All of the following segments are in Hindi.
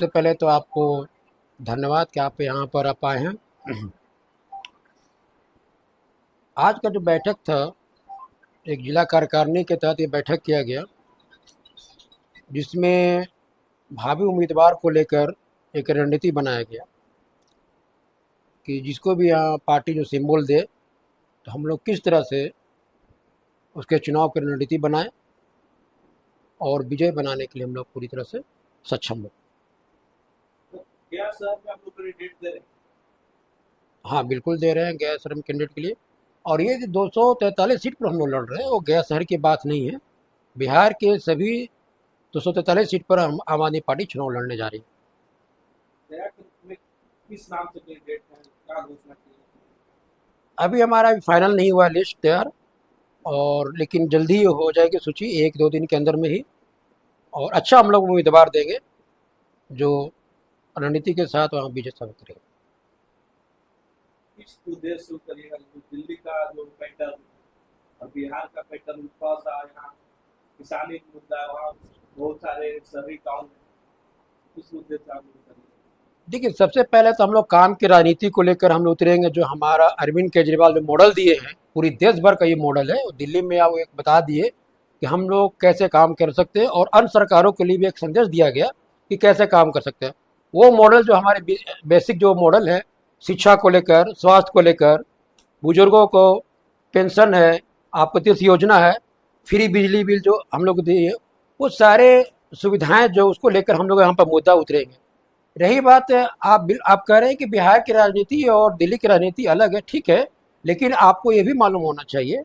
सबसे पहले तो आपको धन्यवाद कि आप यहाँ पर आप आए हैं। आज का जो बैठक था, एक जिला कार्यकारिणी के तहत ये बैठक किया गया, जिसमें भावी उम्मीदवार को लेकर एक रणनीति बनाया गया कि जिसको भी यहाँ पार्टी जो सिंबल दे, तो हम लोग किस तरह से उसके चुनाव की रणनीति बनाएं और विजय बनाने के लिए हम लोग पूरी तरह से सक्षम हो। क्या सर आप लोग कैंडिडेट दे रहे हैं? हाँ, बिल्कुल दे रहे हैं गैर शहर में कैंडिडेट के लिए। और ये जो 243 सीट पर हम लोग लड़ रहे हैं, वो गैर शहर की बात नहीं है। बिहार के सभी 243 सीट पर हम आम आदमी पार्टी चुनाव लड़ने जा रही है। गया में किस नाम से कैंडिडेट हैं, क्या घोषणा की है? अभी हमारा फाइनल नहीं हुआ लिस्ट तैयार, और लेकिन जल्दी ही हो जाएगी सूची, 1-2 दिन के अंदर में ही। और अच्छा हम लोग उम्मीदवार देंगे जो रणनीति के साथ वहाँ विजय साबित करेगा। किस उद्देश्य से करिएगा? जो दिल्ली का जो पैटर्न और बिहार का पैटर्न थोड़ा सा यहाँ किसानी मुद्दा है, वहाँ बहुत सारे शहरी गाँव हैं, किस उद्देश्य से आप लोग करिएगा? देखिए, सबसे पहले तो हम लोग काम की राजनीति को लेकर हम लोग उतरेंगे। जो हमारा अरविंद केजरीवाल जो मॉडल दिए हैं, पूरी देश भर का ये मॉडल है। और दिल्ली में आप एक बता दिए कि हम लोग कैसे काम कर सकते हैं, और अन्य सरकारों के लिए भी एक संदेश दिया गया कि कैसे काम कर सकते हैं। वो मॉडल जो हमारे बेसिक जो मॉडल है, शिक्षा को लेकर, स्वास्थ्य को लेकर, बुजुर्गों को पेंशन है, आपत्ति योजना है, फ्री बिजली बिल जो हम लोग दिए, वो सारे सुविधाएं जो उसको लेकर हम लोग यहाँ पर मुद्दा उतरेंगे। रही बात आप कह रहे हैं कि बिहार की राजनीति और दिल्ली की राजनीति अलग है, ठीक है, लेकिन आपको ये भी मालूम होना चाहिए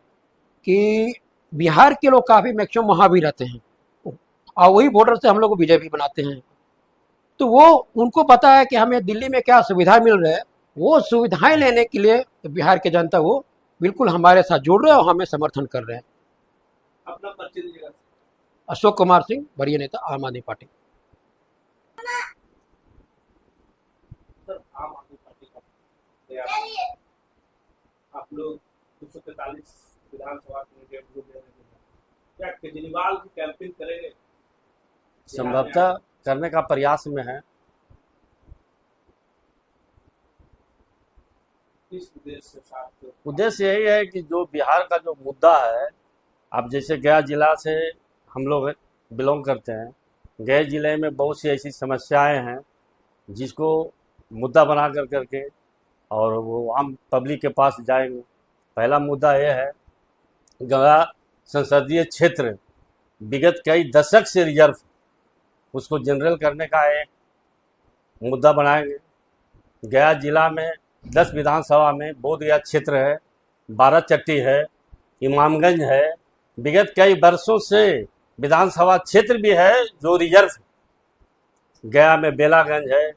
कि बिहार के लोग काफ़ी मैक्सिमम वहाँ भी रहते हैं, और वही वोटर से हम लोग को विजय भी बनाते हैं। तो वो उनको पता है कि हमें दिल्ली में क्या सुविधा मिल रहा है। वो सुविधाएं लेने के लिए बिहार की जनता वो बिल्कुल हमारे साथ जुड़ रहे हैं और हमें समर्थन कर रहे हैं। अपना परिचय दीजिएगा। अशोक कुमार सिंह, वरीय नेता, आम आदमी पार्टी। सर, आम आदमी पार्टी का तैयार है। आप लोग 243 विधानसभा कैंडिडेट को दे रहे हैं, क्या केजरीवाल की कैंपेन करेंगे? संभवतः करने का प्रयास में है। किस उद्देश्य से साथ? उद्देश्य यही है कि जो बिहार का जो मुद्दा है, अब जैसे गया जिला से हम लोग बिलोंग करते हैं, गया जिले में बहुत सी ऐसी समस्याएं हैं जिसको मुद्दा बना कर करके और वो आम पब्लिक के पास जाएंगे। पहला मुद्दा यह है, गया संसदीय क्षेत्र विगत कई दशक से रिजर्व, उसको जनरल करने का एक मुद्दा बनाएंगे। गया जिला में 10 विधानसभा में बोधगया क्षेत्र है, बाराचट्टी है, इमामगंज है, विगत कई वर्षों से विधानसभा क्षेत्र भी है जो रिजर्व। गया में बेलागंज है,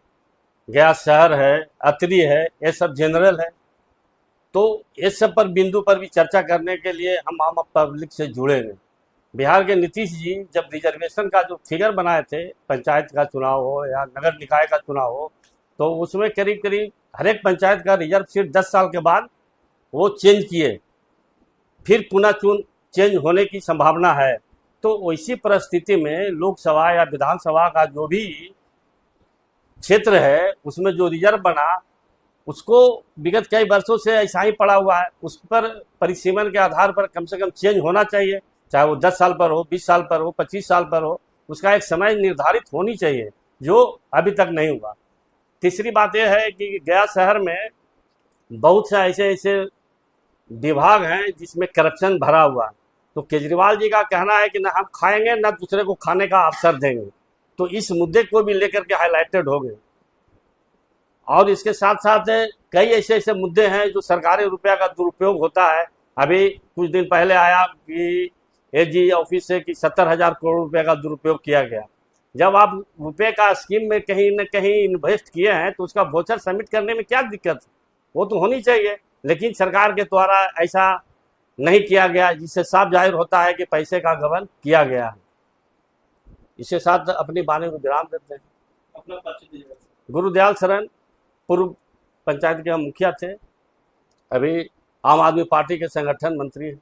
गया शहर है, अतरी है, ये सब जनरल है। तो इस सब पर बिंदु पर भी चर्चा करने के लिए हम आम पब्लिक से जुड़ेंगे। बिहार के नीतीश जी जब रिजर्वेशन का जो फिगर बनाए थे, पंचायत का चुनाव हो या नगर निकाय का चुनाव हो, तो उसमें करीब करीब हर एक पंचायत का रिजर्व सीट 10 साल के बाद वो चेंज किए, फिर पुनः चेंज होने की संभावना है। तो वैसी परिस्थिति में लोकसभा या विधानसभा का जो भी क्षेत्र है, उसमें जो रिजर्व बना, उसको विगत कई वर्षों से ऐसा ही पड़ा हुआ है। उस पर परिसीमन के आधार पर कम से कम चेंज होना चाहिए, चाहे वो 10 साल पर हो, 20 साल पर हो, 25 साल पर हो। उसका एक समय निर्धारित होनी चाहिए, जो अभी तक नहीं हुआ। तीसरी बात यह है कि गया शहर में बहुत से ऐसे विभाग हैं जिसमें करप्शन भरा हुआ है। तो केजरीवाल जी का कहना है कि ना हम खाएंगे ना दूसरे को खाने का अवसर देंगे। तो इस मुद्दे को भी लेकर के हाईलाइटेड हो गए। और इसके साथ साथ कई ऐसे मुद्दे हैं जो सरकारी रुपया का दुरुपयोग होता है। अभी कुछ दिन पहले आया कि एजी ऑफिस से कि 70,000 करोड़ रुपए का दुरुपयोग किया गया। जब आप रुपए का स्कीम में कहीं न कहीं इन्वेस्ट किए हैं तो उसका वोचर सबमिट करने में क्या दिक्कत है? वो तो होनी चाहिए, लेकिन सरकार के द्वारा ऐसा नहीं किया गया, जिससे साफ जाहिर होता है कि पैसे का गबन किया गया है। इसके साथ अपनी वाणी को विराम देते हैं। अपना परिचय दीजिएगा। गुरुदयाल शरण, पूर्व पंचायत के मुखिया थे, अभी आम आदमी पार्टी के संगठन मंत्री हैं।